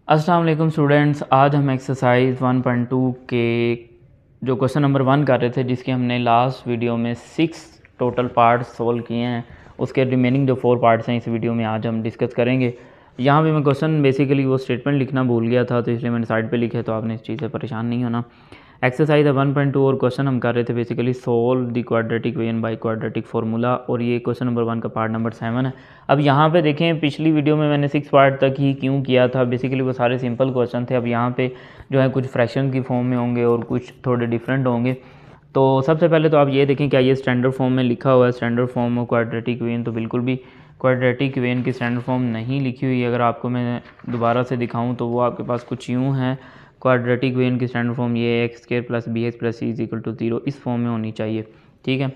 अस्सलाम वालेकुम स्टूडेंट्स, आज हम एक्सरसाइज 1.2 के जो क्वेश्चन नंबर 1 कर रहे थे, जिसके हमने लास्ट वीडियो में 6 टोटल पार्ट्स सोल्व किए हैं। उसके रिमेनिंग जो 4 पार्ट्स हैं इस वीडियो में आज हम डिस्कस करेंगे। यहाँ पे मैं क्वेश्चन बेसिकली वो स्टेटमेंट लिखना भूल गया था, तो इसलिए मैंने साइड पे लिखे, तो आपने इस चीज़ से परेशान नहीं होना। एक्सरसाइज 1.2 और क्वेश्चन हम कर रहे थे basically solve the quadratic equation by quadratic formula, और ये क्वेश्चन नंबर 1 का पार्ट नंबर 7 है। अब यहाँ पे देखें, पिछली वीडियो में मैंने 6 पार्ट तक ही क्यों किया था, बेसिकली वो सारे सिंपल क्वेश्चन थे। अब यहाँ पे जो है कुछ फ्रैक्शन की फॉर्म में होंगे और कुछ थोड़े डिफरेंट होंगे। तो सबसे पहले तो आप ये देखें क्या ये स्टैंडर्ड फॉर्म में लिखा हुआ है, standard form of quadratic equation. तो बिल्कुल भी क्वाड्रेटिक इक्वेशन की स्टैंडर्ड फॉर्म नहीं लिखी हुई है। अगर आपको मैं दोबारा से दिखाऊँ तो वो आपके पास कुछ यूँ है। क्वाड्रेटिक इक्वेशन की स्टैंडर्ड फॉर्म ये है, x square plus b x plus c is equal to 0, इस फॉर्म में होनी चाहिए। ठीक है,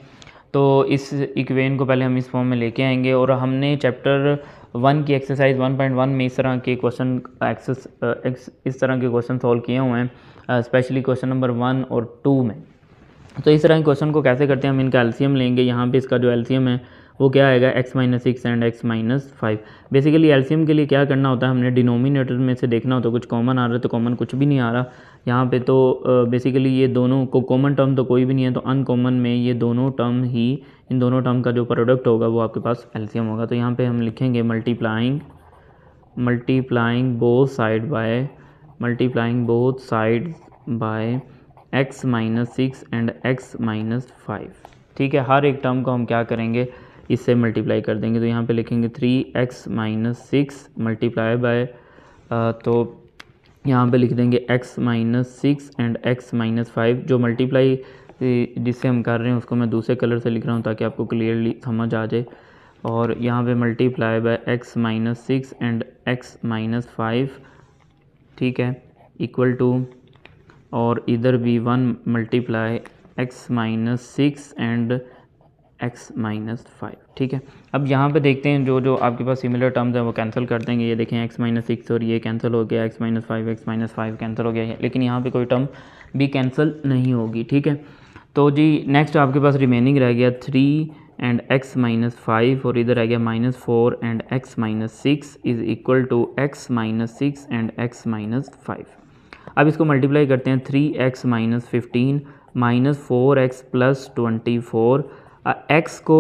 तो इस इक्वेशन को पहले हम इस फॉर्म में लेके आएंगे। और हमने चैप्टर 1 की एक्सरसाइज 1.1 में इस तरह के क्वेश्चन इस तरह के क्वेश्चन सॉल्व किए हुए हैं, स्पेशली क्वेश्चन नंबर 1 और 2 में। तो इस तरह के क्वेश्चन को कैसे करते हैं, हम इनका एलसीएम लेंगे। यहाँ पे इसका जो एलसीएम है वो क्या आएगा, x-6 and x-5। Basically LCM के लिए क्या करना होता है, हमने डिनोमिनेटर में से देखना होता है कुछ कॉमन आ रहा है, तो कॉमन कुछ भी नहीं आ रहा यहाँ पे। तो बेसिकली ये दोनों को कॉमन टर्म तो कोई भी नहीं है, तो अनकॉमन में ये दोनों टर्म ही, इन दोनों टर्म का जो प्रोडक्ट होगा वो आपके पास एलसीएम होगा। तो यहाँ पर हम लिखेंगे multiplying both side by x-6 and x-5। ठीक है, हर एक टर्म को हम क्या करेंगे, इससे मल्टीप्लाई कर देंगे। तो यहाँ पे लिखेंगे 3x-6 मल्टीप्लाई बाय, तो यहाँ पे लिख देंगे x-6 एंड x-5। जो मल्टीप्लाई जिससे हम कर रहे हैं उसको मैं दूसरे कलर से लिख रहा हूँ ताकि आपको क्लियरली समझ आ जाए। और यहाँ पे multiply by x-6 and x-5, ठीक है, इक्वल टू, और इधर भी 1 मल्टीप्लाई x-6 एंड x-5। ठीक है, अब यहाँ पे देखते हैं जो जो आपके पास सिमिलर टर्म्स हैं वो कैंसिल कर देंगे। ये देखें x-6 और ये कैंसिल हो गया, x-5 कैंसिल हो गया है, लेकिन यहाँ पे कोई टर्म भी कैंसिल नहीं होगी। ठीक है, तो जी नेक्स्ट आपके पास रिमेनिंग रह गया 3 एंड x-5, और इधर रह गया -4 and x-6 is equal to x-6 and x-5। अब इसको मल्टीप्लाई करते हैं, 3x - 15 -4x प्लस 24। x को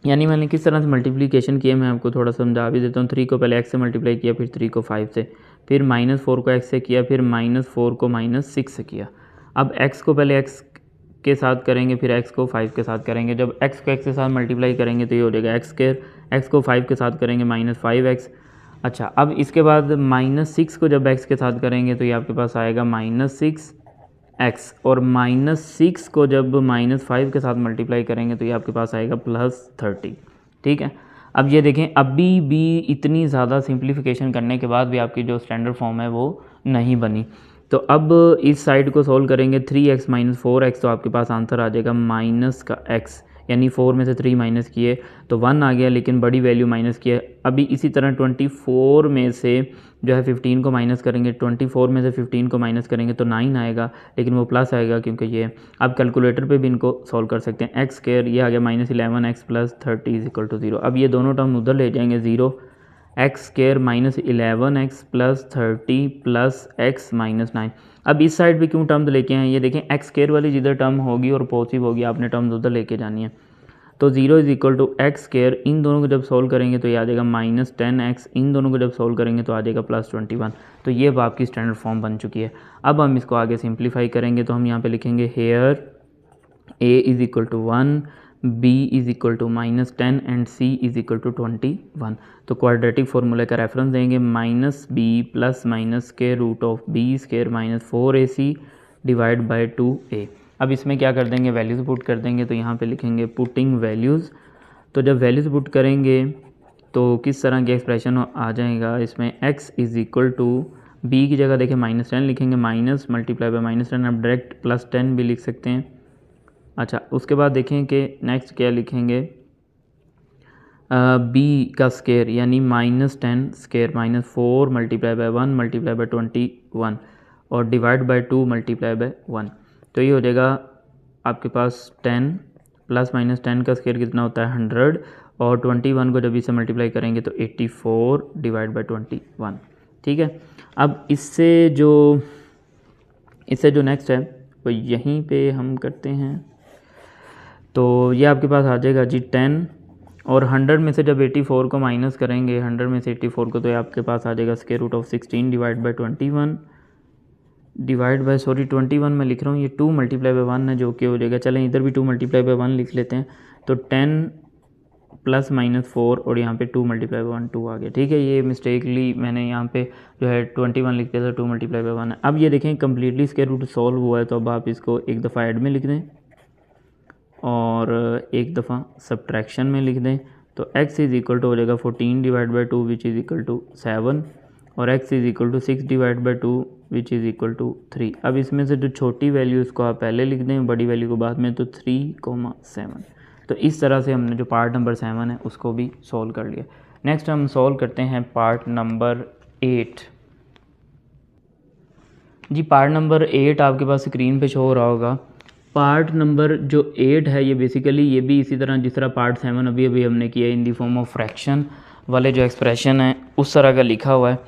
यानी मैंने किस तरह से मल्टीप्लिकेशन किया मैं आपको थोड़ा समझा भी देता हूँ। 3 को पहले x से मल्टीप्लाई किया, फिर 3 को 5 से, फिर -4 को x से किया, फिर -4 को -6 से किया। अब x को पहले x के साथ करेंगे, फिर x को 5 के साथ करेंगे। जब x को x के साथ मल्टीप्लाई करेंगे तो ये हो जाएगा x², x को 5 के साथ करेंगे -5x। अच्छा, अब इसके बाद -6 को जब x के साथ करेंगे तो ये आपके पास आएगा -6x, और -6 को जब -5 के साथ मल्टीप्लाई करेंगे तो ये आपके पास आएगा +30। ठीक है, अब ये देखें, अभी भी इतनी ज़्यादा सिंप्लीफिकेशन करने के बाद भी आपकी जो स्टैंडर्ड फॉर्म है वो नहीं बनी। तो अब इस साइड को सॉल्व करेंगे, 3x - 4x, तो आपके पास आंसर आ जाएगा -x, यानी 4 में से 3 माइनस किए तो 1 आ गया, लेकिन बड़ी वैल्यू माइनस किए। अभी इसी तरह 24 में से जो है 15 को माइनस करेंगे, 24 में से 15 को माइनस करेंगे तो 9 आएगा, लेकिन वो प्लस आएगा क्योंकि ये आप कैलकुलेटर पे भी इनको सॉल्व कर सकते हैं। x², ये आ गया -11x plus 30 is equal to 0। अब ये दोनों टर्म उधर ले जाएंगे 0, x² -11x plus 30 plus x -9। अब इस साइड पे क्यों टर्म्स लेके आए, ये देखें x² वाली जिधर टर्म होगी और पॉजिटिव होगी, आपने टर्म्स उधर लेके जानी है। तो 0 इज इक्वल टू x², इन दोनों को जब सोल्व करेंगे तो ये आ जाएगा -10x, इन दोनों को जब सोल्व करेंगे तो आ जाएगा +21। तो ये अब आपकी स्टैंडर्ड फॉर्म बन चुकी है। अब हम इसको आगे सिंप्लीफाई करेंगे, तो हम यहाँ पे लिखेंगे here a is equal to 1, b is equal to -10 and c is equal to 21। तो क्वाड्रेटिक फार्मूले का रेफरेंस देंगे, -b plus -√b² -4ac divide by 2a। अब इसमें क्या कर देंगे, वैल्यूज़ पुट कर देंगे। तो यहाँ पे लिखेंगे पुटिंग वैल्यूज़। तो जब वैल्यूज़ पुट करेंगे तो किस तरह की एक्सप्रेशन आ जाएगा, इसमें x is equal to, b की जगह देखें -10 लिखेंगे, माइनस मल्टीप्लाई बाय -10, आप डायरेक्ट +10 भी लिख सकते हैं। अच्छा, उसके बाद देखें कि नेक्स्ट क्या लिखेंगे, b का स्केयर यानी -10 square -4 multiply by 1 multiply by 21 और डिवाइड बाय 2 मल्टीप्लाई बाय 1। तो ये हो जाएगा आपके पास 10 प्लस -10 का स्केयर कितना होता है 100, और 21 को जब इसे मल्टीप्लाई करेंगे तो 84 डिवाइड बाय 21। ठीक है। अब इससे जो नेक्स्ट है वो यहीं पे हम करते हैं, तो ये आपके पास आ जाएगा जी 10, और 100 में से जब 84 को माइनस करेंगे, 100 में से 84 को, तो ये आपके पास आ जाएगा square root of 16 divide by 21 divide by 21 में लिख रहा हूँ, ये 2 मल्टीप्लाई बाई 1 है जो कि हो जाएगा, चलें इधर भी 2 मल्टीप्लाई बाई 1 लिख लेते हैं, तो 10 प्लस माइनस 4 और यहाँ पे 2 मल्टीप्लाई बाई 1 2 आ गया, ठीक है। ये मिस्टेकली मैंने यहाँ पे जो है 21 लिख दिया था, 2 मल्टीप्लाई बाई 1 है। अब ये देखें कम्प्लीटली स्क्वायर रूट सॉल्व हुआ है, तो अब आप इसको एक दफ़ा ऐड में लिख दें और एक दफ़ा सब्ट्रैक्शन में लिख दें, तो x इज़ इक्वल टू हो जाएगा 14 divide by 2 which is equal to 7, और x is equal to 6 divide by 2 which is equal to 3। अब इसमें से जो छोटी वैल्यू उसको आप पहले लिख दें, बड़ी वैल्यू को बाद में, तो 3,7। तो इस तरह से हमने जो पार्ट नंबर 7 है उसको भी सॉल्व कर लिया। नेक्स्ट हम सॉल्व करते हैं पार्ट नंबर 8। जी पार्ट नंबर 8 आपके पास स्क्रीन पे शो हो रहा होगा। पार्ट नंबर जो 8 है ये बेसिकली ये भी इसी तरह जिस तरह पार्ट 7 अभी हमने किया इन दी फॉर्म ऑफ फ्रैक्शन वाले जो एक्सप्रेशन है उस तरह का लिखा हुआ है।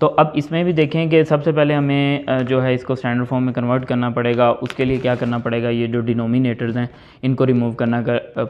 तो अब इसमें भी देखें कि सबसे पहले हमें जो है इसको स्टैंडर्ड फॉर्म में कन्वर्ट करना पड़ेगा। उसके लिए क्या करना पड़ेगा, ये जो डिनोमिनेटर्स हैं इनको रिमूव करना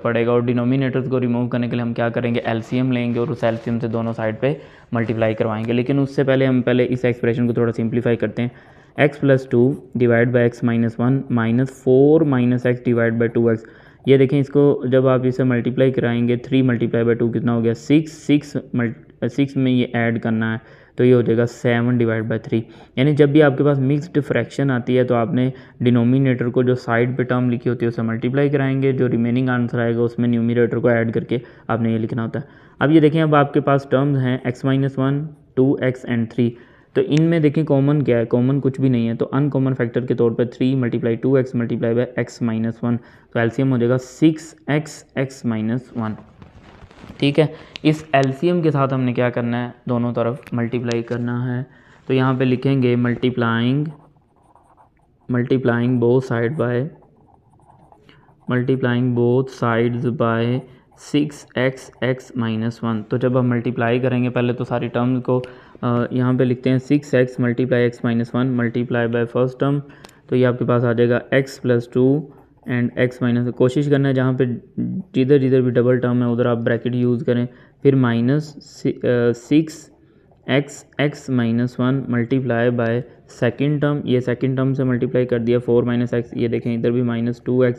पड़ेगा, और डिनोमिनेटर्स को रिमूव करने के लिए हम क्या करेंगे, एलसीएम लेंगे और उस एलसीएम से दोनों साइड पे मल्टीप्लाई करवाएंगे। लेकिन उससे पहले हम इस एक्सप्रेशन को थोड़ा सिंप्लीफाई करते हैं। x plus 2 divide by x minus 1 minus 4 minus x divide by 2x। ये देखें इसको जब आप इसे मल्टीप्लाई कराएंगे, 3 मल्टीप्लाई बाई 2 कितना हो गया 6 में ये ऐड करना है, तो ये हो जाएगा 7 डिवाइड बाई 3। यानी जब भी आपके पास मिक्स्ड फ्रैक्शन आती है तो आपने डिनोमिनेटर को जो साइड पे टर्म लिखी होती है उसे मल्टीप्लाई कराएंगे, जो रिमेनिंग आंसर आएगा उसमें न्यूमिनेटर को ऐड करके आपने ये लिखना होता है। अब ये देखें अब आपके पास टर्म्स हैं x माइनस 1 2x एंड 3, तो इनमें देखें कॉमन क्या है, कॉमन कुछ भी नहीं है, तो अनकॉमन फैक्टर के तौर पर 3 multiply 2x multiply by x minus 1, तो एलसीएम हो जाएगा 6x माइनस 1। ठीक है, इस एलसीएम के साथ हमने क्या करना है, दोनों तरफ मल्टीप्लाई करना है। तो यहाँ पे लिखेंगे multiplying both sides bye 6x minus 1। तो जब हम मल्टीप्लाई करेंगे पहले तो सारी टर्म्स को यहाँ पे लिखते हैं 6x multiply x minus 1 multiply by first term, तो ये आपके पास आ जाएगा x plus 2 and x minus, कोशिश करना है जहाँ पे जिधर भी डबल टर्म है उधर आप ब्रैकेट यूज़ करें, फिर minus 6x minus 1 multiply by second term, ये सेकेंड टर्म से मल्टीप्लाई कर दिया 4 माइनस एक्स, ये देखें इधर भी minus 2x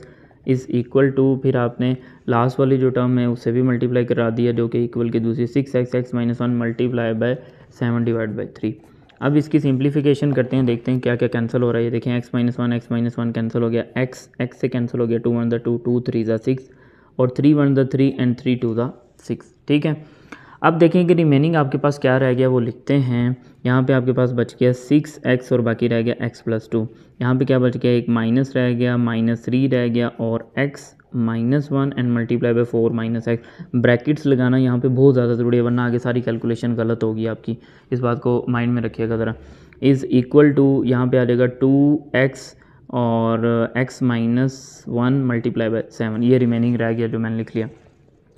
is equal to, फिर आपने लास्ट वाली जो टर्म है उससे भी मल्टीप्लाई करा दिया जो कि इक्वल की दूसरी 6x minus 1 multiply by 7 divide by 3। अब इसकी सिंप्लीफिकेशन करते हैं, देखते हैं क्या क्या कैंसिल हो रहा है। ये देखें x माइनस 1 कैंसिल हो गया, x से कैंसिल हो गया, 2 1 2 2 3 6 और 3 1 3 एंड 3 2 6। ठीक है, अब देखें कि रिमेनिंग आपके पास क्या रह गया वो लिखते हैं। यहाँ पे आपके पास बच गया 6x और बाकी रह गया x प्लस 2। यहाँ पे क्या बच गया, एक माइनस रह गया, -3 रह गया और x minus 1 and multiply by 4 minus x. Brackets लगाना यहाँ पे बहुत ज़्यादा ज़रूरी है वरना आगे सारी कैलकुलेशन गलत होगी आपकी, इस बात को माइंड में रखिएगा ज़रा। इज़ इक्वल टू यहाँ पे आ जाएगा 2x और x माइनस 1 मल्टीप्लाई बाई 7, ये रिमेनिंग रह गया जो मैंने लिख लिया।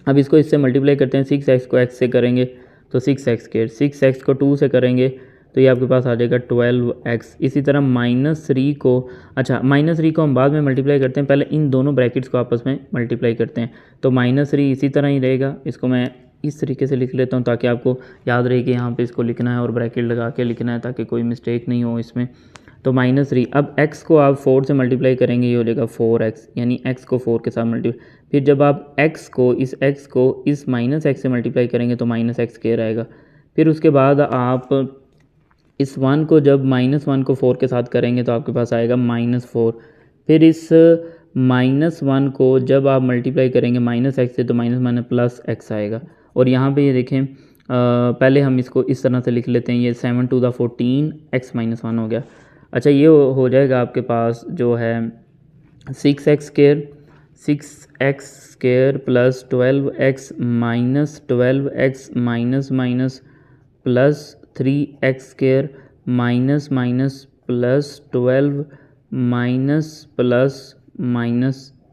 अब इसको इससे मल्टीप्लाई करते हैं, 6x को x से करेंगे तो 6x², 6x को 2 से करेंगे तो ये आपके पास आ जाएगा 12x। इसी तरह -3 को, अच्छा -3 को हम बाद में मल्टीप्लाई करते हैं, पहले इन दोनों ब्रैकेट्स को आपस में मल्टीप्लाई करते हैं, तो -3 इसी तरह ही रहेगा। इसको मैं इस तरीके से लिख लेता हूँ ताकि आपको याद रहे कि यहाँ पे इसको लिखना है और ब्रैकेट लगा के लिखना है ताकि कोई मिस्टेक नहीं हो इसमें। तो -3, अब x को आप 4 से मल्टीप्लाई करेंगे, ये हो जाएगा 4x, यानी x को 4 के साथ मल्टीप्लाई, फिर जब आप x को इस -x से मल्टीप्लाई करेंगे तो -x² आएगा। फिर उसके बाद आप इस 1 को जब -1 को 4 के साथ करेंगे तो आपके पास आएगा -4। फिर इस -1 को जब आप मल्टीप्लाई करेंगे -x से तो -+ आएगा। और यहाँ पे ये देखें पहले हम इसको इस तरह से लिख लेते हैं, ये 7 टू द 14 x माइनस 1 हो गया। अच्छा, ये हो जाएगा आपके पास जो है 6x² plus 12x minus 12x minus plus 3x² minus plus 12 minus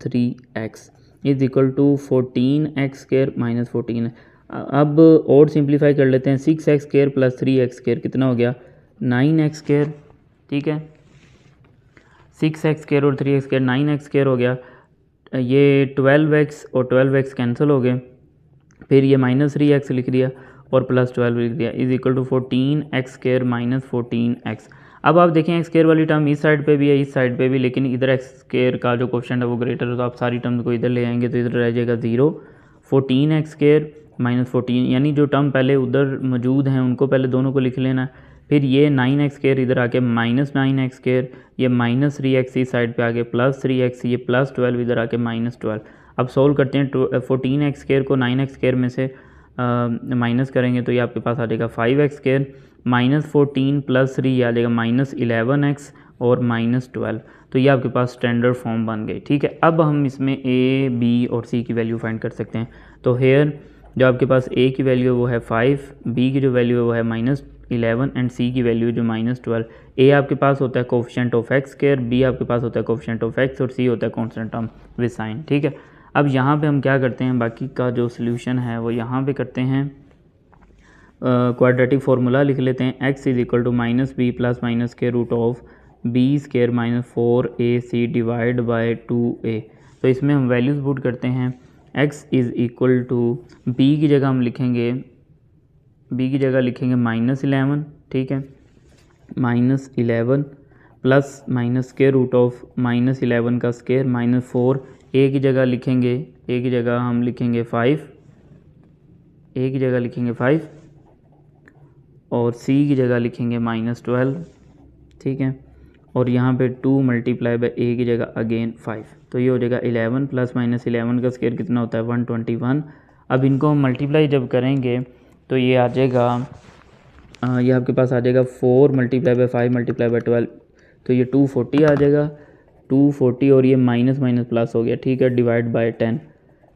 3x is equal to 14x² minus 14 है। अब और सिंप्लीफाई कर लेते हैं, 6x² प्लस 3x² कितना हो गया 9x²। ठीक है, 6x² और 3x² 9x² हो गया। ये 12x और 12x कैंसिल हो गए, फिर ये -3x लिख दिया और +12 लिख दिया is equal to 14x² minus 14x। अब आप देखें x² वाली टर्म इस साइड पे भी है, इस साइड पे भी, लेकिन इधर x² का जो कोफिशिएंट है वो ग्रेटर है, तो आप सारी टर्म को इधर ले आएंगे तो इधर रह जाएगा 0। 14x² माइनस 14, यानी जो टर्म पहले उधर मौजूद हैं उनको पहले दोनों को लिख लेना। फिर ये 9x² इधर आके -9x², ये -3x इस साइड पे आके +3x, ये +12 इधर आके -12। अब सोल्व करते हैं, 14x² को 9x² में से माइनस करेंगे तो ये आपके पास आ जाएगा 5x² -14 + 3 ये आ जाएगा -11x और -12। तो ये आपके पास स्टैंडर्ड फॉर्म बन गई। ठीक है, अब हम इसमें a, b और c की वैल्यू फाइंड कर सकते हैं। तो हेयर जो आपके पास a की वैल्यू है वो है 5, b की जो वैल्यू है वो है -11 एंड c की वैल्यू जो -12। a आपके पास होता है कोफिशिएंट ऑफ x², b आपके पास होता है कोफिशिएंट ऑफ x और c होता है कांस्टेंट टर्म विद साइन। ठीक है, अब यहाँ पे हम क्या करते हैं, बाकी का जो सोल्यूशन है वो यहाँ पे करते हैं, क्वाड्रेटिक फार्मूला लिख लेते हैं, x is equal to -b plus minus के root of b² minus 4ac divide by 2a। तो इसमें हम वैल्यूज़ पुट करते हैं, x is equal to b की जगह हम लिखेंगे, b की जगह लिखेंगे -11। ठीक है, -11 प्लस माइनस के रूट ऑफ -11 का स्क्वायर -4। a की जगह लिखेंगे, a की जगह हम लिखेंगे 5, a की जगह लिखेंगे 5 और c की जगह लिखेंगे -12। ठीक है, और यहाँ पे 2 मल्टीप्लाई बाई a की जगह अगेन 5। तो ये हो जाएगा 11 प्लस -11 का स्क्वायर कितना होता है 121। अब इनको हम मल्टीप्लाई जब करेंगे तो ये आ जाएगा, ये आपके पास आ जाएगा 4 मल्टीप्लाई बाई 5 मल्टीप्लाई बाई 12, तो ये 240 आ जाएगा, 240 और ये माइनस माइनस प्लस हो गया। ठीक है, डिवाइड बाय 10।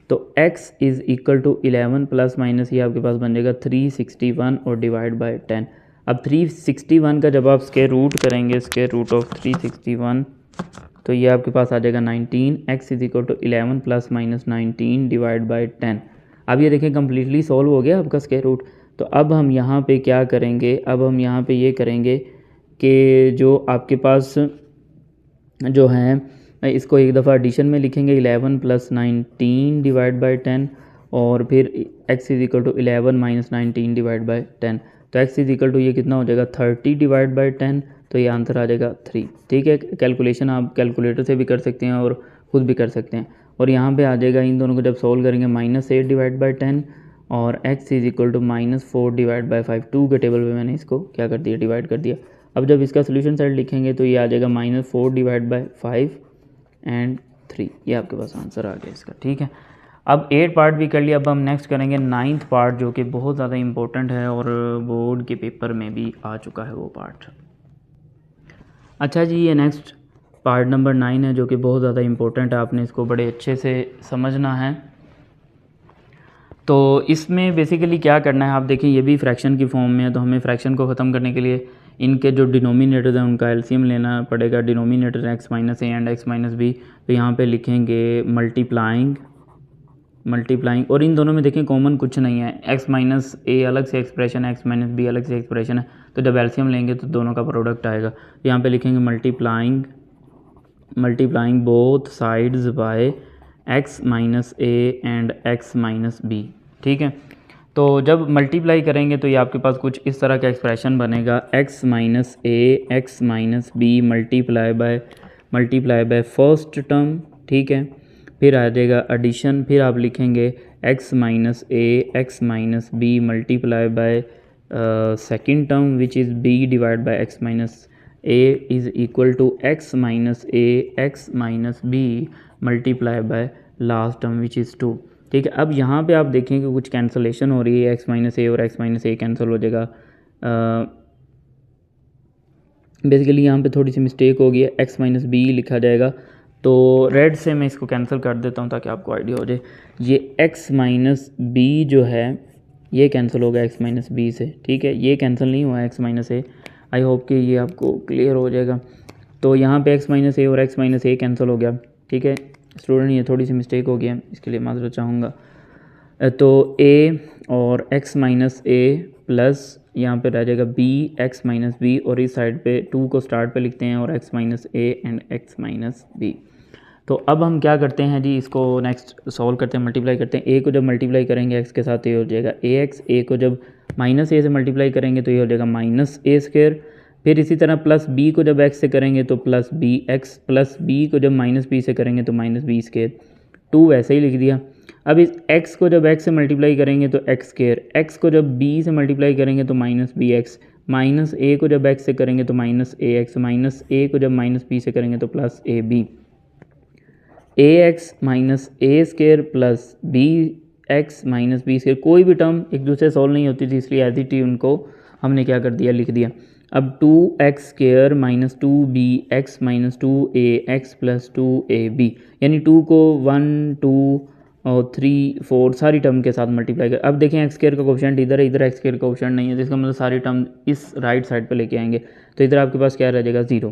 तो x is equal to 11 plus minus ये आपके पास बन जाएगा 361 और डिवाइड बाय 10। अब 361 का जब आप स्क्वायर रूट करेंगे, स्क्वायर रूट ऑफ 361, तो ये आपके पास आ जाएगा 19। x is equal to 11 plus minus 19 divide by 10। अब ये देखें कम्प्लीटली सॉल्व हो गया आपका स्क्वायर रूट। तो अब हम यहाँ पे क्या करेंगे, अब हम यहाँ पे ये करेंगे कि जो आपके पास जो है इसको एक दफ़ा एडिशन में लिखेंगे, 11 प्लस 19 डिवाइड बाई 10 और फिर x is equal to 11 minus 19 divide by 10। तो x इज़ इक्वल टू ये कितना हो जाएगा 30 डिवाइड बाई 10, तो ये आंसर आ जाएगा 3। ठीक है, कैलकुलेशन आप कैलकुलेटर से भी कर सकते हैं और ख़ुद भी कर सकते हैं। और यहाँ पे आ जाएगा, इन दोनों को जब सॉल्व करेंगे -8 डिवाइड बाई 10 और x is equal to -4 divide by 5। 2 के टेबल पे मैंने इसको क्या कर दिया, डिवाइड कर दिया। अब जब इसका सोल्यूशन साइड लिखेंगे तो ये आ जाएगा -4 डिवाइड बाई 5 एंड 3। ये आपके पास आंसर आ गया इसका। ठीक है, अब 8 पार्ट भी कर लिया। अब हम नेक्स्ट करेंगे 9th पार्ट, जो कि बहुत ज़्यादा इंपॉर्टेंट है और बोर्ड के पेपर में भी आ चुका है वो पार्ट। अच्छा जी, ये नेक्स्ट पार्ट नंबर 9 है जो कि बहुत ज़्यादा इंपॉर्टेंट है, आपने इसको बड़े अच्छे से समझना है। तो इसमें बेसिकली क्या करना है, आप देखें ये भी फ्रैक्शन की फॉर्म में है, तो हमें फ्रैक्शन को ख़त्म करने के लिए इनके जो डिनोमिनेटर हैं उनका एलसीएम लेना पड़ेगा। Denominator x minus a and x minus b, तो यहाँ पे लिखेंगे मल्टीप्लाइंग और इन दोनों में देखें कॉमन कुछ नहीं है, x माइनस ए अलग से एक्सप्रेशन है, x माइनस बी अलग से एक्सप्रेशन है, तो जब एलसीएम लेंगे तो दोनों का प्रोडक्ट आएगा। तो यहाँ पे लिखेंगे multiplying both sides by x minus a and x minus b. ठीक है, तो जब मल्टीप्लाई करेंगे तो ये आपके पास कुछ इस तरह का एक्सप्रेशन बनेगा, x minus a x minus b multiply by first term. ठीक है, फिर आ जाएगा एडिशन, फिर आप लिखेंगे x minus a x minus b multiply by second term which is b divide by x minus a is equal to x minus a x minus b multiply by last term which is 2। ठीक है, अब यहाँ पे आप देखें कि कुछ cancellation हो रही है, x माइनस ए और x माइनस ए कैंसिल हो जाएगा। बेसिकली यहाँ पे थोड़ी सी मिस्टेक हो गई है, x माइनस बी लिखा जाएगा। तो रेड से मैं इसको कैंसिल कर देता हूँ ताकि आपको आइडिया हो जाए। ये x माइनस बी जो है ये कैंसिल होगा x माइनस बी से। ठीक है, ये कैंसिल नहीं हुआ x minus A. I hope कि ये आपको क्लियर हो जाएगा। तो यहाँ पे x माइनस ए और x माइनस ए कैंसिल हो गया। ठीक है स्टूडेंट, ये थोड़ी सी मिस्टेक हो गई है, इसके लिए माजरत चाहूँगा। तो a और x माइनस ए प्लस यहाँ पे रह जाएगा b x माइनस बी, और इस साइड पे 2 को स्टार्ट पे लिखते हैं और x minus a and x minus b. तो अब हम क्या करते हैं जी, इसको नेक्स्ट सॉल्व करते हैं, मल्टीप्लाई करते हैं। a को जब मल्टीप्लाई करेंगे x के साथ तो ये हो जाएगा ax, a को जब माइनस ए से मल्टीप्लाई करेंगे तो ये हो जाएगा माइनस ए स्क्वायर। फिर इसी तरह प्लस b को जब x से करेंगे तो plus b x, plus b को जब माइनस b से करेंगे तो माइनस बी स्क्वायर। 2 वैसे ही लिख दिया। अब इस x को जब x से मल्टीप्लाई करेंगे तो x स्क्वायर, x को जब b से मल्टीप्लाई करेंगे तो minus b x, minus a को जब x से करेंगे तो minus a x, minus a को जब माइनस b से करेंगे तो plus a b. A x minus a square plus b x minus b square, कोई भी टर्म एक दूसरे सॉल्व नहीं होती थी, इसलिए एज इट इज उनको हमने क्या कर दिया, लिख दिया। अब 2x square minus 2bx minus 2ax plus 2ab, यानी 2 को 1 2 और 3 4 सारी टर्म के साथ मल्टीप्लाई कर। अब देखें एक्स स्क्वायर का कोफिशिएंट इधर है, इधर एक्स स्क्वायर का कोफिशिएंट नहीं है, जिसका मतलब सारी टर्म इस राइट साइड पे लेके आएंगे, तो इधर आपके पास क्या रह जाएगा 0।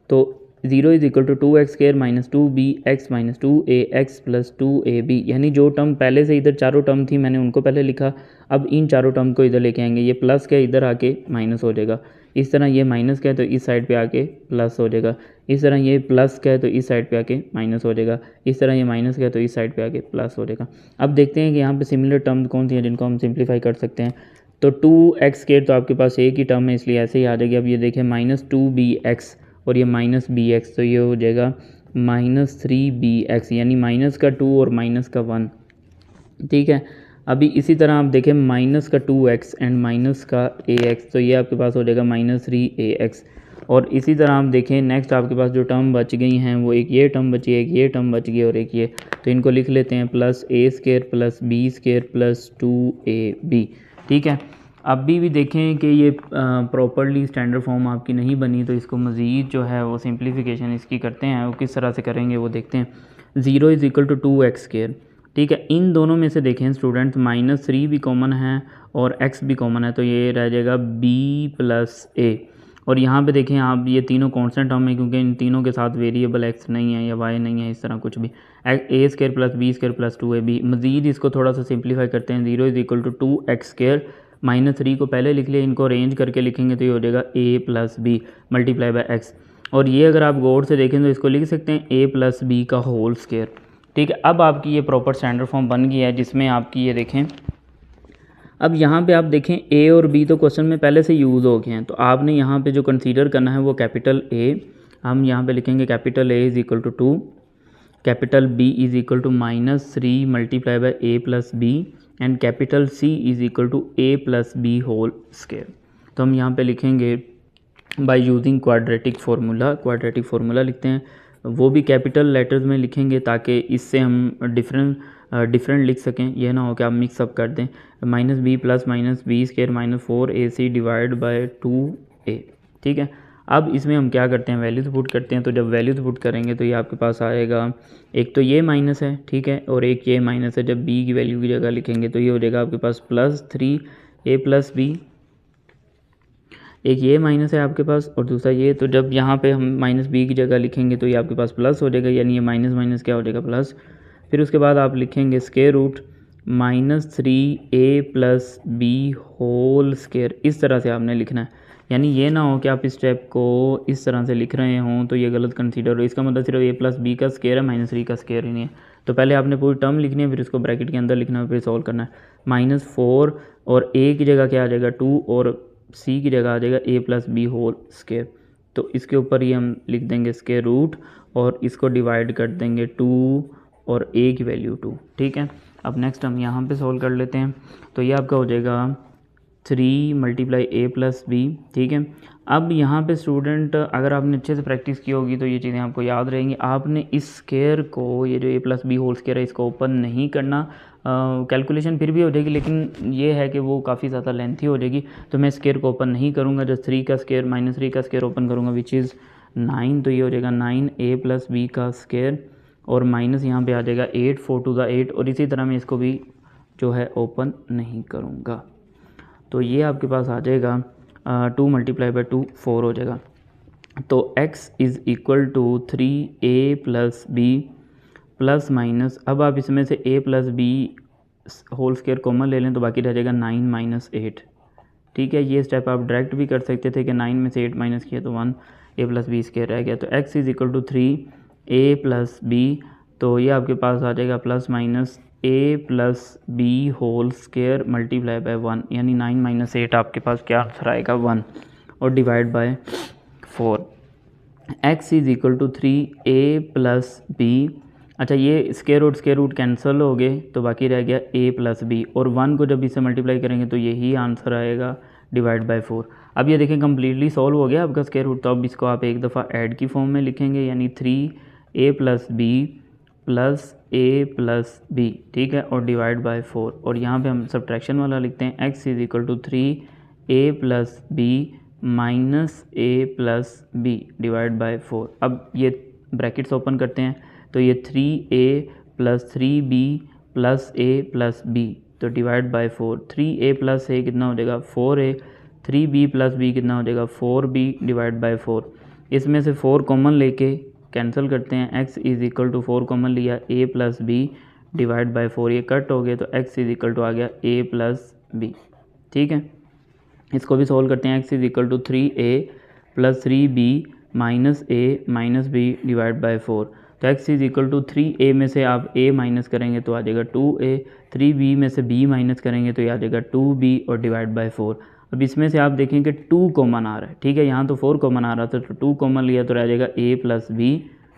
तो 0 is equal to 2x square minus 2bx minus 2ax plus 2ab, यानी जो टर्म पहले से इधर चारों टर्म थी मैंने उनको पहले लिखा, अब इन चारों टर्म को इधर लेके आएंगे। ये प्लस का इधर आके माइनस हो जाएगा, इस तरह ये माइनस का है तो इस साइड पे आके प्लस हो जाएगा, इस तरह ये प्लस का है तो इस साइड पे आके माइनस हो जाएगा, इस तरह ये माइनस का है तो इस साइड पे आके प्लस हो जाएगा। अब देखते हैं कि यहाँ पे सिमिलर टर्म कौन सी हैं जिनको हम सिंप्लीफाई कर सकते हैं। तो 2x स्क्वायर तो आपके पास एक ही टर्म है इसलिए ऐसे ही आ जाएगी। अब ये देखें माइनस 2bx और ये माइनस बी एक्स, तो ये हो जाएगा माइनस 3bx, यानी माइनस का 2 और माइनस का 1। ठीक है, अभी इसी तरह आप देखें माइनस का 2x एंड माइनस का ax, तो ये आपके पास हो जाएगा माइनस 3ax। और इसी तरह आप देखें नेक्स्ट आपके पास जो टर्म बच गई हैं वो एक ये टर्म बची है, एक ये टर्म बच गई और एक ये, तो इनको लिख लेते हैं plus A square plus B square plus 2ab। ठीक है, अभी भी देखें कि ये प्रॉपरली स्टैंडर्ड फॉर्म आपकी नहीं बनी, तो इसको मज़ीद जो है वो सिंप्लीफिकेशन इसकी करते हैं, वो किस तरह से करेंगे वो देखते हैं। 0 is equal to 2x square. ठीक है, इन दोनों में से देखें स्टूडेंट्स माइनस 3 भी कॉमन है और x भी कॉमन है, तो ये रह जाएगा b प्लस ए। और यहाँ पे देखें आप, ये तीनों कांस्टेंट टर्म है क्योंकि इन तीनों के साथ वेरिएबल x नहीं है या y नहीं है, इस तरह कुछ भी। A square plus B square plus 2ab। मज़ीद इसको थोड़ा सा सिंप्लीफाई करते हैं। 0 is equal to 2x square, minus 3 को पहले लिख लिया, इनको अरेंज करके लिखेंगे तो ये हो जाएगा a plus b multiply by x. और ये अगर आप गौर से देखें तो इसको लिख सकते हैं a प्लस बी का होल स्क्वायर। ठीक है, अब आपकी ये प्रॉपर स्टैंडर्ड फॉर्म बन गई है जिसमें आपकी ये देखें, अब यहाँ पे आप देखें a और b तो क्वेश्चन में पहले से यूज़ हो गए हैं, तो आपने यहाँ पे जो कंसीडर करना है वो कैपिटल A, हम यहाँ पे लिखेंगे capital A is equal to 2, capital B is equal to minus 3 multiply by a plus b and capital C is equal to a plus b whole square. तो हम यहाँ पे लिखेंगे बाय यूजिंग क्वाड्रेटिक फार्मूला लिखते हैं, वो भी capital letters में लिखेंगे ताकि इससे हम डिफरेंट लिख सकें, यह ना हो कि आप मिक्सअप कर दें। Minus b plus minus b square minus 4ac divide by 2a। ठीक है, अब इसमें हम क्या करते हैं, वैल्यूज़ पुट करते हैं। तो जब वैल्यूज़ पुट करेंगे तो ये आपके पास आएगा, एक तो ये माइनस है, ठीक है, और एक ये माइनस है। जब b की वैल्यू की जगह लिखेंगे तो ये हो जाएगा आपके पास प्लस 3a प्लस बी, एक ये माइनस है आपके पास और दूसरा ये। तो जब यहाँ पे हम माइनस बी की जगह लिखेंगे तो ये आपके पास प्लस हो जाएगा, यानी ये माइनस माइनस क्या हो जाएगा प्लस। फिर उसके बाद आप लिखेंगे square root minus 3a plus b whole square, इस तरह से आपने लिखना है। यानी ये ना हो कि आप इस स्टेप को इस तरह से लिख रहे हों तो ये गलत कंसीडर हो, इसका मतलब सिर्फ a प्लस बी का स्क्वायर है, माइनस 3 का स्क्वायर ही नहीं है। तो पहले आपने पूरी टर्म लिखनी है, फिर उसको ब्रैकेट के अंदर लिखना है, फिर सॉल्व करना है। माइनस 4 और a की जगह क्या आ जाएगा 2 और c की जगह आ जाएगा a plus b whole square. तो इसके ऊपर ही हम लिख देंगे स्क्वायर रूट और इसको डिवाइड कर देंगे 2 और a की वैल्यू 2। ठीक है, अब नेक्स्ट हम यहाँ पे सॉल्व कर लेते हैं। तो ये आपका हो जाएगा 3 मल्टीप्लाई a प्लस बी। ठीक है, अब यहाँ पे स्टूडेंट अगर आपने अच्छे से प्रैक्टिस की होगी तो ये चीज़ें आपको याद रहेंगी। आपने इस स्क्वायर को, ये जो a plus b whole square है, इसको ओपन नहीं करना। कैलकुलेशन फिर भी हो जाएगी लेकिन ये है कि वो काफ़ी ज़्यादा लेंथी हो जाएगी, तो मैं स्क्वायर को ओपन नहीं करूँगा। जो 3 का स्क्वायर माइनस 3 का स्क्वायर ओपन करूँगा विच इज़ 9, तो ये हो जाएगा 9a प्लस बी का स्क्वायर और माइनस यहाँ पे आ जाएगा 8, 4 टू द 8, और इसी तरह मैं इसको भी जो है ओपन नहीं करूँगा। तो ये आपके पास आ जाएगा 2 मल्टीप्लाई बाई 2 4 हो जाएगा। तो x is equal to 3a plus b plus minus, अब आप इसमें से a plus b whole square common ले लें तो बाकी रह जाएगा 9 माइनस 8। ठीक है, ये स्टेप आप डायरेक्ट भी कर सकते थे कि 9 में से 8 माइनस किया तो 1 a प्लस बी स्क्वायर रह गया। तो x is equal to 3a plus b, तो ये आपके पास आ जाएगा plus minus a plus b whole square multiply by 1, यानी 9 माइनस 8 आपके पास क्या आंसर आएगा 1, और divide by 4। x is equal to 3a plus b, अच्छा ये स्क्वायर रूट कैंसिल हो गए तो बाकी रह गया a प्लस बी, और 1 को जब इससे मल्टीप्लाई करेंगे तो यही आंसर आएगा डिवाइड बाय 4। अब ये देखें कम्प्लीटली सॉल्व हो गया आपका स्क्वायर रूट, तो अब इसको आप एक दफ़ा ऐड की फॉर्म में लिखेंगे, यानी 3a plus b plus a plus b, ठीक है, और डिवाइड बाय 4। और यहाँ पे हम सब्ट्रैक्शन वाला लिखते हैं, x is equal to 3a plus b minus a plus b divide by 4। अब ये ब्रैकेट्स ओपन करते हैं तो ये 3a plus 3b plus a plus b, तो divide by 4। 3a plus a कितना हो जाएगा 4a, 3b प्लस b कितना हो जाएगा 4b डिवाइड बाय 4। इसमें से 4 कॉमन लेके कैंसिल करते हैं, x is equal to 4 common लिया a plus b divide by 4, ये कट हो गए तो x इज इक्वल टू आ गया a प्लस b। ठीक है, इसको भी सॉल्व करते हैं, x is equal to 3a plus 3b minus a minus b divide by 4। तो x is equal to 3a में से आप a माइनस करेंगे तो आ जाएगा 2a, 3b में से b माइनस करेंगे तो ये आ जाएगा 2b और डिवाइड बाय 4। अब इसमें से आप देखें कि 2 कॉमन आ रहा है, ठीक है, यहाँ तो 4 कॉमन आ रहा था तो 2 कॉमन लिया तो रह जाएगा a plus b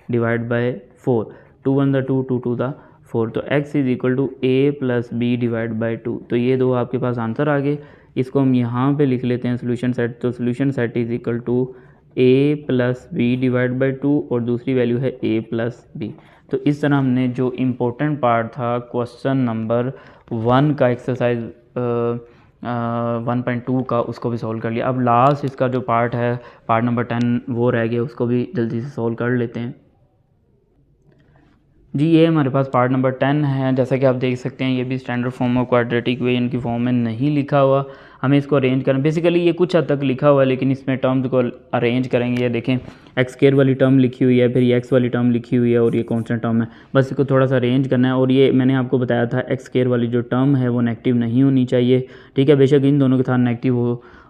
divide by 4। 2 1 2 2 2 4, तो x is equal to a plus b divide by 2। तो ये दो आपके पास आंसर आ गए। इसको हम यहाँ पे लिख लेते हैं सोल्यूशन सेट, तो solution set is equal to a plus b divide by 2 और दूसरी वैल्यू है a प्लस बी। तो इस तरह हमने जो इम्पोर्टेंट पार्ट था क्वेश्चन नंबर 1 का एक्सरसाइज 1.2 का, उसको भी सॉल्व कर लिया। अब लास्ट इसका जो पार्ट है पार्ट नंबर 10 वो रह गया, उसको भी जल्दी से सॉल्व कर लेते हैं जी। ये हमारे पास पार्ट नंबर 10 है। जैसा कि आप देख सकते हैं ये भी स्टैंडर्ड फॉर्म और क्वाड्रेटिक इक्वेशन की फॉर्म में नहीं लिखा हुआ, हमें इसको अरेंज करना। बेसिकली ये कुछ हद तक लिखा हुआ है लेकिन इसमें टर्म्स को अरेंज करेंगे। ये देखें एक्स स्क्वायर वाली टर्म लिखी हुई है, फिर ये एक्स वाली टर्म लिखी हुई है और ये कॉन्स्टेंट टर्म है, बस इसको थोड़ा सा अरेंज करना है। और ये मैंने आपको बताया था एक्स स्क्वायर वाली जो टर्म है वो नेगेटिव नहीं होनी चाहिए, ठीक है, बेशक इन दोनों के साथ नेगेटिव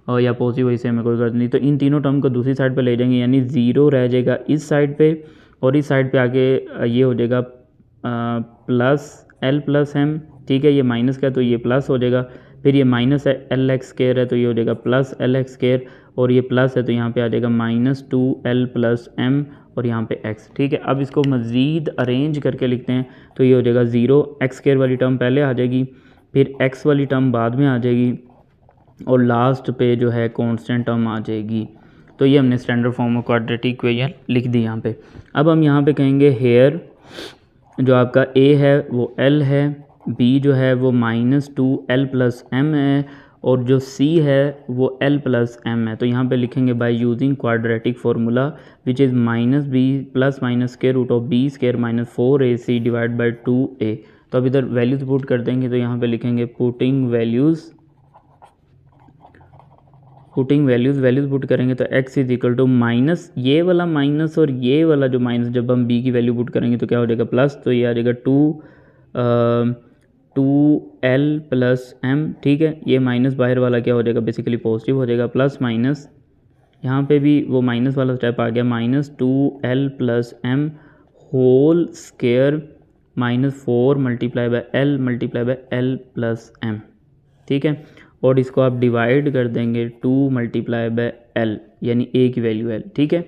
हो या पॉजिटिव हो, इससे हमें कोई गलत नहीं। तो इन तीनों टर्म को दूसरी साइड पर ले जाएंगे, यानी 0 रह जाएगा इस साइड पर और इस साइड पर आगे ये हो जाएगा प्लस एल प्लस एम, ठीक है, ये माइनस का तो ये प्लस हो जाएगा, फिर ये माइनस है एल एक्स स्क्वायर है तो ये हो जाएगा प्लस एल एक्स स्क्वायर, और ये प्लस है तो यहाँ पे आ जाएगा माइनस 2l प्लस एम और यहाँ पे x, ठीक है। अब इसको मज़ीद अरेंज करके लिखते हैं तो ये हो जाएगा 0, एक्स स्क्वायर वाली टर्म पहले आ जाएगी, फिर x वाली टर्म बाद में आ जाएगी और लास्ट पे जो है कांस्टेंट टर्म आ जाएगी। तो ये हमने standard form of quadratic equation लिख दी यहाँ पे। अब हम यहाँ पे कहेंगे हेयर जो आपका a है वो l है, b जो है वो -2l प्लस m है और जो c है वो l प्लस m है। तो यहाँ पे लिखेंगे by using quadratic formula which is -b plus minus square root of b square minus 4ac divide by 2a। तो अब इधर वैल्यूज़ पुट कर देंगे तो यहाँ पे लिखेंगे पुटिंग वैल्यूज़ पुट करेंगे तो x is equal to minus ये वाला माइनस और ये वाला जो माइनस, जब हम b की वैल्यू पुट करेंगे तो क्या हो जाएगा प्लस, तो ये आ जाएगा 2l प्लस m, ठीक है। ये माइनस बाहर वाला क्या हो जाएगा बेसिकली पॉजिटिव हो जाएगा, प्लस माइनस यहाँ पे भी वो माइनस वाला स्टेप आ गया, -2l plus m whole square -4 multiply by l plus m, ठीक है। और इसको आप डिवाइड कर देंगे 2 मल्टीप्लाई बाय l यानी a की वैल्यू l, ठीक है।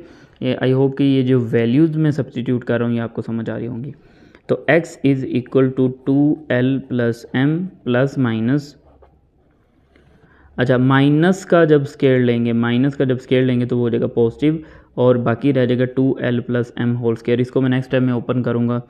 ये आई होप कि ये जो वैल्यूज़ मैं सब्सटीट्यूट कर रहा हूँ ये आपको समझ आ रही होंगी। तो x is equal to 2l plus m plus minus, अच्छा माइनस का जब स्केयर लेंगे तो वो हो जाएगा पॉजिटिव और बाकी रह जाएगा 2l plus m whole square. इसको मैं नेक्स्ट टाइम में ओपन करूँगा।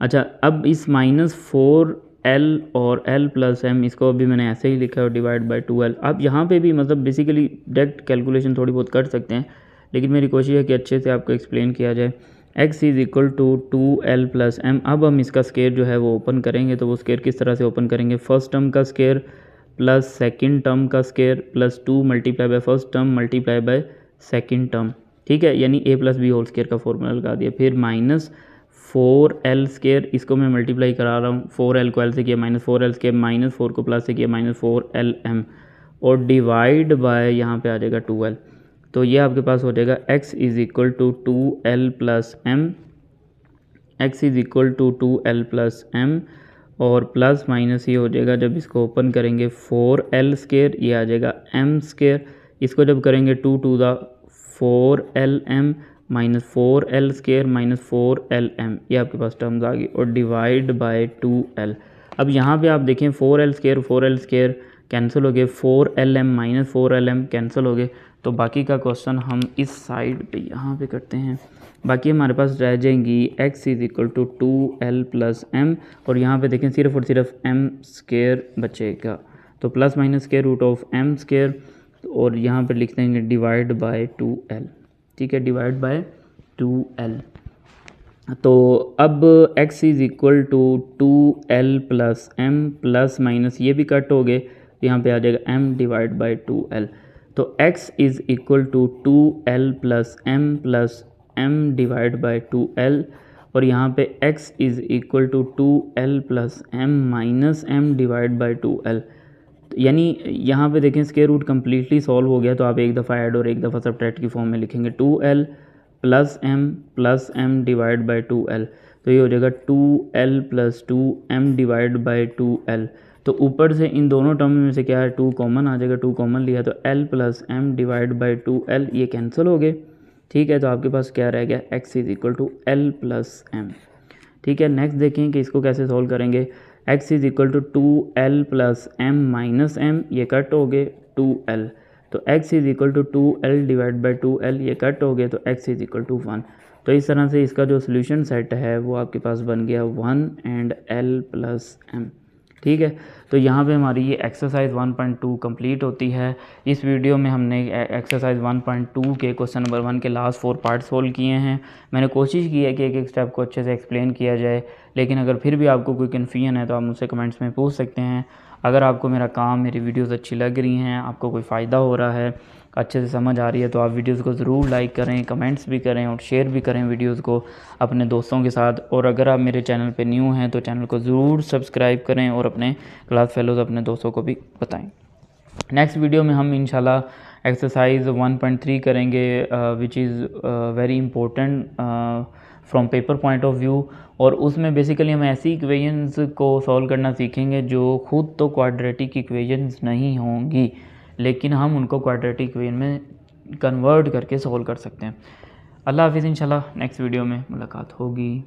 अच्छा अब इस -4l और l प्लस m इसको अभी मैंने ऐसे ही लिखा है डिवाइड बाय 2l। अब यहाँ पे भी मतलब बेसिकली डायरेक्ट कैलकुलेशन थोड़ी बहुत कर सकते हैं लेकिन मेरी कोशिश है कि अच्छे से आपको एक्सप्लेन किया जाए। x is equal to 2l plus m। अब हम इसका स्केयर जो है वो ओपन करेंगे तो वो स्केयर किस तरह से ओपन करेंगे, फर्स्ट टर्म का स्केयर प्लस सेकेंड टर्म का square plus 2 multiply by first term multiply by second term, ठीक है, यानी a plus b whole square का फॉर्मूला लगा दिया। फिर 4l², इसको मैं मल्टीप्लाई करा रहा हूँ, 4l को l से किया -4l², -4 को प्लस से किया -4lm, और डिवाइड बाय यहाँ पे आ जाएगा 2l। तो ये आपके पास हो जाएगा x is equal to 2l plus m, x is equal to 2l plus m, और प्लस माइनस ये हो जाएगा जब इसको ओपन करेंगे 4l², ये आ जाएगा m², इसको जब करेंगे 2 to the 4lm -4l² -4lm, ये आपके पास टर्म्स आ गई, और डिवाइड बाय 2l। अब यहाँ पे आप देखें 4l² कैंसिल हो गए, 4lm -4lm कैंसिल हो गए। तो बाकी का क्वेश्चन हम इस साइड पे यहाँ पे करते हैं। बाकी हमारे पास रह जाएंगी x is equal to 2l plus m, और यहाँ पे देखें सिर्फ और सिर्फ m² बचेगा, तो plus minus square root of m², और यहाँ पे लिख देंगे डिवाइड बाय 2l। ठीक है, डिवाइड बाय 2l। तो अब x is equal to 2l plus m, plus minus ये भी कट हो गए, यहाँ पे आ जाएगा m डिवाइड बाय 2l। तो x is equal to 2l plus m divide by 2l, और यहाँ पे x is equal to 2l plus m minus m divide by 2l। यानी यहाँ पे देखें स्क्वायर रूट कम्प्लीटली सॉल्व हो गया, तो आप एक दफ़ा ऐड और एक दफ़ा सब्ट्रैक्ट की फॉर्म में लिखेंगे 2l plus m divide by 2l, तो ये हो जाएगा 2l plus 2m divide by 2l। तो ऊपर से इन दोनों टर्म में से क्या है, 2 कॉमन आ जाएगा, 2 कॉमन लिया तो l plus m divide by 2l, ये कैंसिल हो गए। ठीक है, तो आपके पास क्या रह गया, x is equal to l plus m। ठीक है, नेक्स्ट देखें कि इसको कैसे सॉल्व करेंगे। x is equal to 2l plus m minus m, ये कट हो गए 2l, तो x is equal to 2l divide by 2l, ये कट हो गए, तो x इज़ इक्वल टू 1। तो इस तरह से इसका जो सोल्यूशन सेट है वो आपके पास बन गया 1 एंड l प्लस m। ठीक है, तो यहाँ पे हमारी ये एक्सरसाइज 1.2 कंप्लीट होती है। इस वीडियो में हमने एक्सरसाइज 1.2 के क्वेश्चन नंबर 1 के लास्ट 4 पार्ट सोल्व किए हैं। मैंने कोशिश की है कि एक एक स्टेप को अच्छे से एक्सप्लेन किया जाए, लेकिन अगर फिर भी आपको कोई कन्फ्यूजन है तो आप मुझसे कमेंट्स में पूछ सकते हैं। अगर आपको मेरा काम, मेरी वीडियोस अच्छी लग रही हैं, आपको कोई फ़ायदा हो रहा है, अच्छे से समझ आ रही है, तो आप वीडियोस को ज़रूर लाइक करें, कमेंट्स भी करें और शेयर भी करें वीडियोस को अपने दोस्तों के साथ। और अगर आप मेरे चैनल पे न्यू हैं तो चैनल को ज़रूर सब्सक्राइब करें और अपने क्लास फेलोज़ अपने दोस्तों को भी बताएं। नेक्स्ट वीडियो में हम इंशाल्लाह एक्सरसाइज 1.3 करेंगे, which is very important from paper point of view. और उसमें बेसिकली हम ऐसी इक्वेशंस को सॉल्व करना सीखेंगे जो खुद तो क्वाड्रेटिक इक्वेशंस नहीं होंगी, लेकिन हम उनको क्वाड्रेटिक इक्वेशन में कन्वर्ट करके सॉल्व कर सकते हैं। अल्लाह हाफिज़, इंशाल्लाह नेक्स्ट वीडियो में मुलाकात होगी।